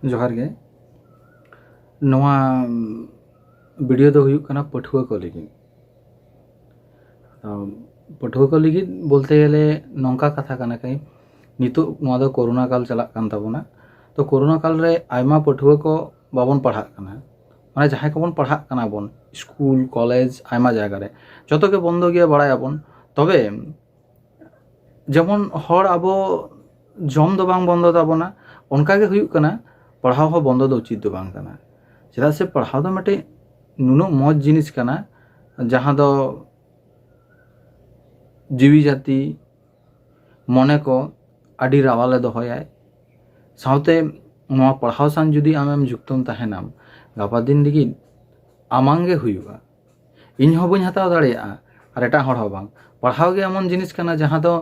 जोहार गे नोआ वीडियो दो हुयुक कना पठुआ को लगी पठुआ को लगी बोलते गेले नौका कथा कना कई नितो नोआ दो कोरोना काल चला कान ताबोना तो कोरोना काल रे आयमा पठुआ को बाबन पढ़ा कना माने जहां को बन पढ़ा कना बन स्कूल कॉलेज आयमा जायगा रे जतो के बंद गया बड़ाया बन तबे जेमन हर आबो जम दो बांग बंद ताबोना उनका के हुयुक कना पढ़ाओ हो बंद दो उचित दो बांग कना चेदा से पढ़ाओ दो मटे नुनो मौज जिनिस कना जहां दो जीवी जाति मने को आदि रावाले दोहयाय साउते नोआ पढ़ाओ सान जुदी आमेम जुक्तम तहेनाम गापा दिन लगी आमांगे हुयुगा इन हो बइन हताव दाड़ेया आर एटा हर हो बांग पढ़ाओ गे एमन जिनिस कना जहां दो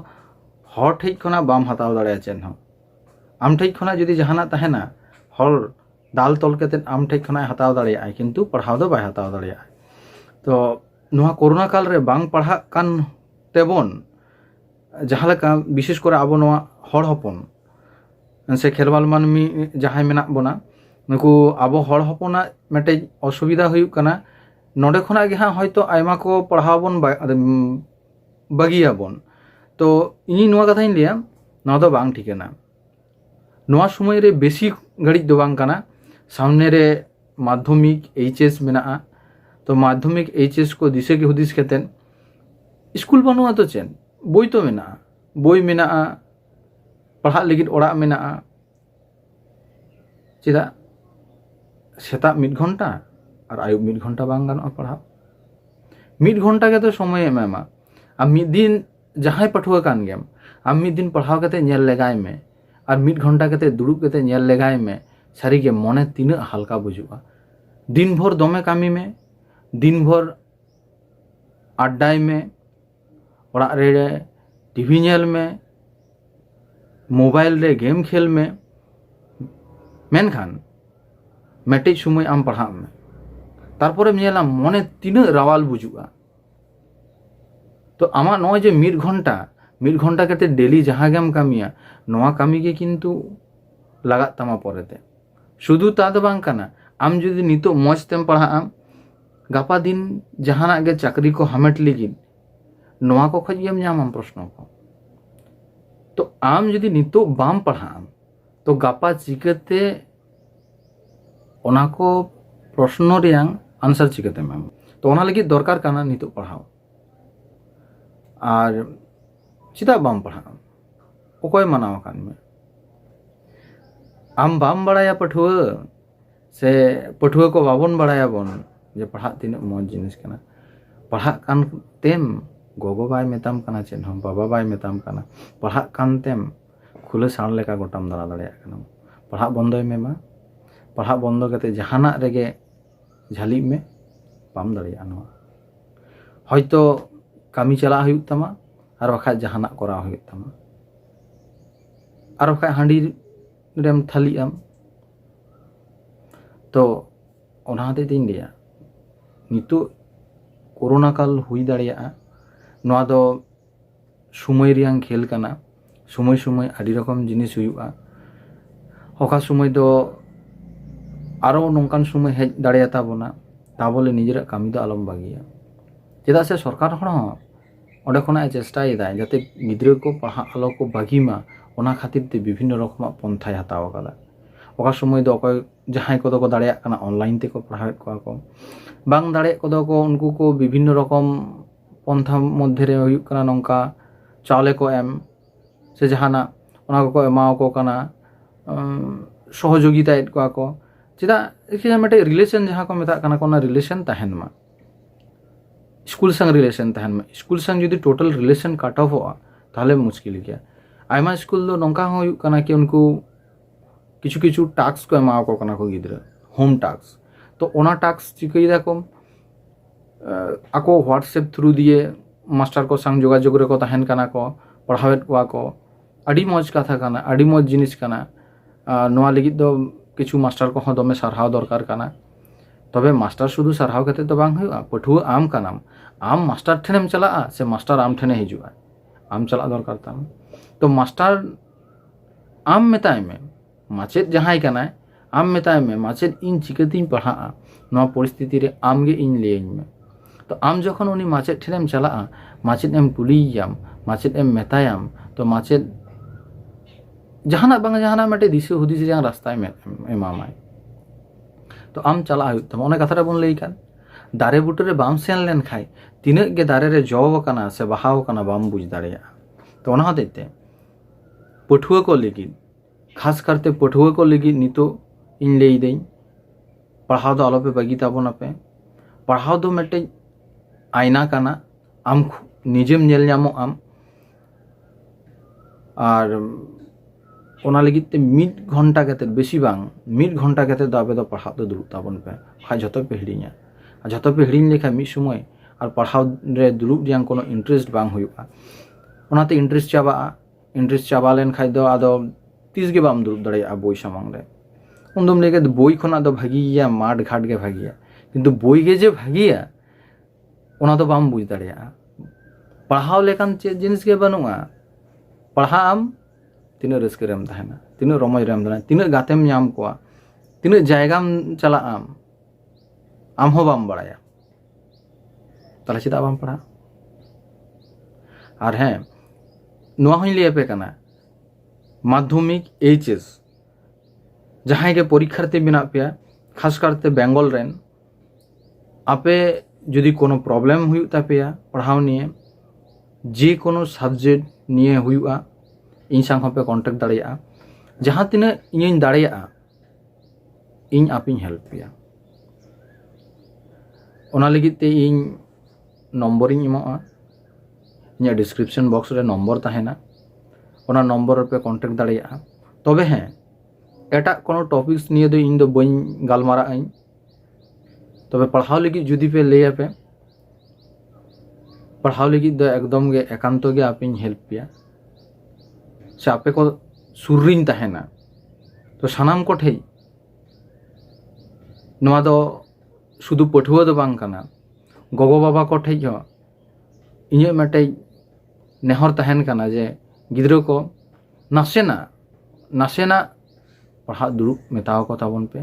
हर ठेक खना बाम हताव दाड़ेया चेन हो आम ठेक खना जुदी जहाना तहेना हर दाल तोल कते आम ठेक खना हताव दाड़ेया किंतु पढ़ाओ दो बाय हताव दाड़ेया तो नोआ कोरोना काल रे बांग पढ़ा कान तेबन जहां लेका विशेष करे आबो नोआ हर हपन से खेलवाल मानमी जहां मेना बोना नुकु आबो हर हपना मेटे असुविधा हुयुक कना नोडे खना गे हां हयतो आयमा को पढ़ावबन बागियाबन तो इनी नोआ कथा इन लिया नोआ दो बांग ठिकाना नोआ समय रे बेसी घड़ी दो बांग कना सामने रे माध्यमिक एचएस मेना तो माध्यमिक एचएस को दिसे के हुदिस केतेन स्कूल बनुआ तो चेन बोई तो मेना बोई मेना पढ़ा लगित ओड़ा मेना चेदा सेता 1 घंटा और आयुब 1 घंटा बांग गानोआ पढ़ा 1 घंटा के तो समय एमा आ मिद दिन जहां पठुआ कान गेम आम 1 दिन पढ़ाव कते नेल लेगाय में और 1 घंटा कते दुड़ुब कते नेल लेगाय में सारी के मने तीना हल्का बुझुआ दिन भर दमे कामी में दिन भर अड्डाय में ओड़ा रे टीवी नेल में मोबाइल रे गेम खेल में मेनखान मेटे समय आम पढ़ा में तारपरे नेला मने तीना रावाल बुझुआ तो आमा नय जे 1 घंटा कते डेली जहां गेम कामिया नोआ कामी के किंतु लगा तमा परेते शुधु ता दो बांग काना आम जुदी नितो मौज तेम पढ़ा आम गापा दिन जहाना गे चाकरी को हमेट लगी नोआ को खजियम नाम प्रश्न को तो आम जुदी नितो बाम पढ़ा आम तो गापा चिकते ओना को प्रश्न रियांग आंसर चिकते मैम तो ओना लगी दरकार काना नितो पढ़ाओ और चिदा बाम पढ़ा ओकोय मानाव कान में आम बाम बड़ाया पठुआ से पठुआ को बाबन बड़ाया बन जे पढ़ा तीन मौज जिनिस कना पढ़ा कान तेम गोगो बाय मेताम कना चेन हम बाबा बाय मेताम कना पढ़ा कान तेम खुले साण लेका गोटाम दाड़ा दाड़ेया कना पढ़ा बंदोय में मा पढ़ा बंदो कते जहाना रेगे झाली में बाम दाड़ेया नोआ हयतो कामी चला हुयुक तमा और बखा जहाना करा हुयुक तमा और बखा हांडी रेम थाली आम तो ओनाते दिन लिया नितो कोरोना काल हुई दाड़ेया नोआ दो समय रियांग खेल कना समय समय आदि रकम जिनिस हुयुआ होका समय दो आरो नोंकान समय हेज दाड़ेया ताबोना ता बोले निजेरा कामी दो आलम बागिया चेदा से सरकार हण ओंडे खना चेष्टाय दा जाते गिद्रा को पढ़ा आलो को बागिमा ओना खातिर ते विभिन्न रकम पंथाय हताव कादा ओका समय दो अकय जहां को दो दाड़ेया कना ऑनलाइन ते को पढ़ावेत को बांग दाड़े को दो को उनको को विभिन्न रकम पंथा मध्य रे हुयुक कना नोंका चावले को एम से जहाना ओना को एमाव को कना सहयोगिता एत को चेदा कि मटे रिलेशन जहां को मेता कना कोना रिलेशन तहन मा स्कूल संग रिलेशन तहन मा स्कूल संग जुदी टोटल रिलेशन कट ऑफ होआ ताहले मुश्किल गया आयमा स्कूल दो नोंका हुयुक कना कि उनको किछु किछु टास्क को एमाव को कना को गिद्रा होम टास्क तो ओना टास्क चिकई दाको आको व्हाट्सएप थ्रू दिए मास्टर को संग जोगाजोग रे को तहन कना को पढ़ावेत को आडी मौज कथा कना आडी मौज जिनिस कना नोआ लगी दो किछु मास्टर को हो दमे सरहाव दरकार कना तबे मास्टर शुधु सरहाव कते तो बांग हुआ पठुआ आम कनाम आम मास्टर ठेनेम चला से मास्टर आम ठेने हिजुआ आम चला दरकार ताम तो मास्टर आम मेताय में माचेद जहां कनाय आम मेताय में माचेद इन चिकातीन पढ़ा नवा परिस्थिति रे आमगे इन लेयाኝ में। तो आम जखन उनी माचेद ठेनेम चला माचेद एम कुलियाम माचेद एम मेतायाम तो माचेद जहाना बांग जहाना मेटे दिशा हुदिस जहां रास्ता में एमामाय। तो आम चला हुई तम ओने कथा बन लई कान दारे बुटे रे बाम सेन लेन खाय तिना गे दारे रे जव काना से बहाव काना बाम बुझ दाड़ेया। तो ओना होते पठुआ को लगी खास करते पठुआ को लगी नितो इन लई देई पढ़ाव दो आलोपे बगी ताबोना पे पढ़ाव दो मेटे आईना काना आम निजेम नेल ᱧᱟᱢᱚ आम और ओना लगी ते 1 घंटा कते बेसी बांग 1 घंटा कते दो आबे दो पढ़ाव दो दुरुब ताबोन पे खा जतो पे हिड़िया जतो पे हिड़िन लेखा मिद समय और पढ़ाव रे दुरुब दियां कोनो इंटरेस्ट बांग हुयुआ ओनाते इंटरेस्ट चाबा लेन खाय दो आदो तीस गे बाम दुरुब दाड़ेया बोई सामांग रे उनदम लेके बोई खना दो भागिया माठ घाट गे भागिया किंतु बोई गे जे भागिया ओना दो बाम बुझ दाड़ेया पढ़ाव लेकान चे जिनिस गे बनुआ पढ़ा आम तीन रस्क रेम तहना तीन रमज रेम तहना तीन गातेम ᱧᱟᱢ कोआ तीन जायगाम चला आम हो बाम बड़ाया ताले चेदा बाम पढ़ा। और हें नोआ होई लई पे कना माध्यमिक एचएस जहां के परीक्षार्थी मेना पे खास करते बेंगल रेन आपे यदि कोनो प्रॉब्लम हुई तापेया पढ़ाव निये जे कोनो सब्जेक्ट निये हुआ इन संग पे कांटेक्ट दाड़ेया जहां तिना इन दाड़ेया इन आपिन हेल्प पिया ओना लगी ते इन नंबर इन एमोआ इन डिस्क्रिप्शन बॉक्स रे नंबर तहेना ओना नंबर पे कांटेक्ट दाड़ेया तबे हैं एटा कोनो टॉपिक्स निये दो इन दो बई गालमारा आइन तबे पढ़ाव लगी जुदी पे लेया पे पढ़ाव लगी दो एकदम गे एकांत गे आपिन हेल्प पिया से आपे को सुरिन तहेना तो सानाम को ठेई नोआ दो शुधु पठुआ दो बांग काना गोगो बाबा को ठेई हो इnye मेटे नेहर तहेन काना जे गिद्रो को नासेना पढ़ा दुरुब मेताव को ताबन पे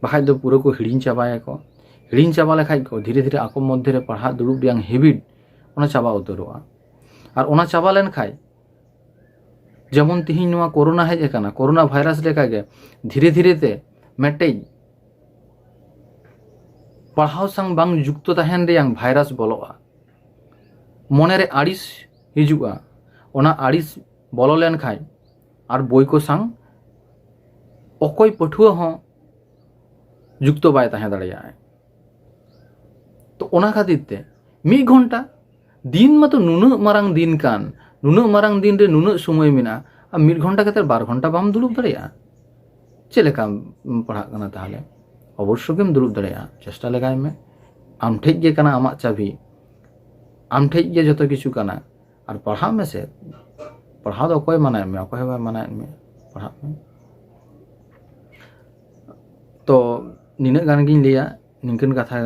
बाखाय दो पूरा को हिड़िन चाबाया को हिड़िन चाबा लेखाय को धीरे धीरे आको मध्य रे पढ़ा दुरुब रियां हेबिट ओना चाबा उतरोआ और ओना चाबा लेन खाय जेमन तिहिन नोआ corona hedge Ekana corona virus लेका गे धीरे धीरे ते मेटे पढ़ाव संग बांग जुक्त तहेन रियां भाइरस बोलोआ मने रे आड़िस हिजुआ ओना आड़िस बोलो लेन खाय और बोई को संग अकोय पठुआ हो जुक्त बाय तहें दाड़ेया तो ओना खातिर ते 1 घंटा दिन मतो नुनु मारांग दिन कान नुनु मारांग दिन रे नुनु समय मेना आ 1 घंटा कते 12 घंटा बाम दुरुब दाड़ेया चेलेका पढ़ा कना ताहले अवश्य गेम दुरुब दाड़ेया चेष्टा लगाय में आम ठेक गे कना आमा चाबी आम ठेक गे जतो किछु कना और पढ़ा में से पढ़ा दो कोई मानाय में कोई बा मानाय में पढ़ा में तो निना गान गिन लिया निंकन कथा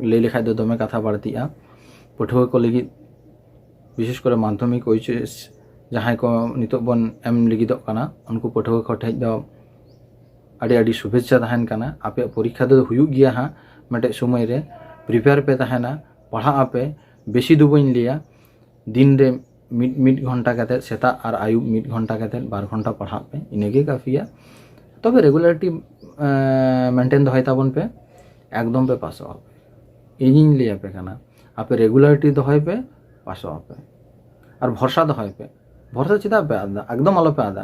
ले लेखाय दो दमे कथा बाड़तीआ पठुआ को लगी विशेष कर माध्यमिक एचएस जहां को नितो बन एम लगिदो काना उनको पठुआ को ठेज दो आड़ी आड़ी शुभेच्छा तहन काना आपे परीक्षा दो हुयु गिया हा मेटे समय रे प्रिपेयर पे तहना पढ़ा आपे बेसी दो बइन लिया दिन रे मिड घंटा कते सेता और आयु 1 घंटा कते 12 घंटा पढ़ा पे इनेगे काफिया तबे रेगुलारिटी मेंटेन दो ताबन पे एकदम पे पास पे इनिन लिया पे काना आपे रेगुलारिटी दो पे पास पे और भरसा दो पे भरसा चेदा पे आदा एकदम आलो पे आदा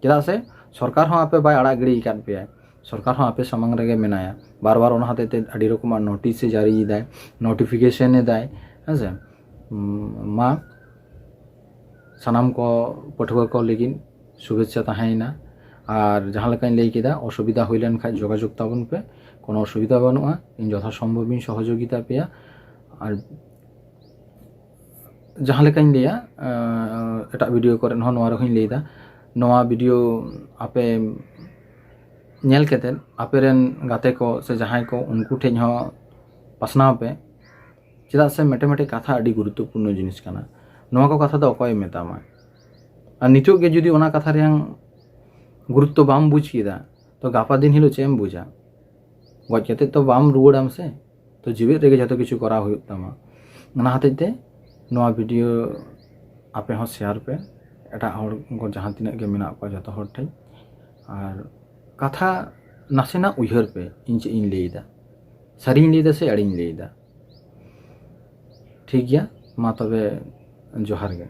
चेदा से सरकार हो आपे बाय आड़ा गिड़ी काट पे सरकार हो आपे सामांग रेगे मेनाया बार बार ओना हाते ते आडी रकम नोटिस जारी दाय नोटिफिकेशन दाय हेसे मा सानाम को पठुआ को लेकिन शुभेच्छा तहेना और जहाँ लेकाइन लई केदा असुविधा हुई लेन खाय जोगाजोग ताबन पे कोनो असुविधा बानुआ इन यथा सम्भव इन सहयोगिता पेया और जहाँ लेकाइन लैया एटा वीडियो करेन हो नोआ रहिन लैदा नोआ वीडियो आपे नेल केते आपेरेन गाते को से जहां को उनको ठेज हो पासनाव पे चेदा से मेटे मेटे कथा अडी गुरुत्वपूर्ण जिनिस काना नोआ को कथा दो अकय मेतामा और नितो गे जुदी ओना कथा रेंग गुरुत्व बाम बुझ केदा तो गापा दिन हिलो चेम बुझा गज कते तो बाम रुवाड़ाम से तो जीवित रेगे जतो किछु करा हुयुग तामा ओना हतेते नोआ वीडियो आपे हो शेयर पे एटा हर को जहां तिना के मेना को जतो हर ठें और कथा नासेना उयहर पे इन चे इन लेदा सारी लेदा से अड़िन लेदा ठीक गया मा तबे जोहार गे।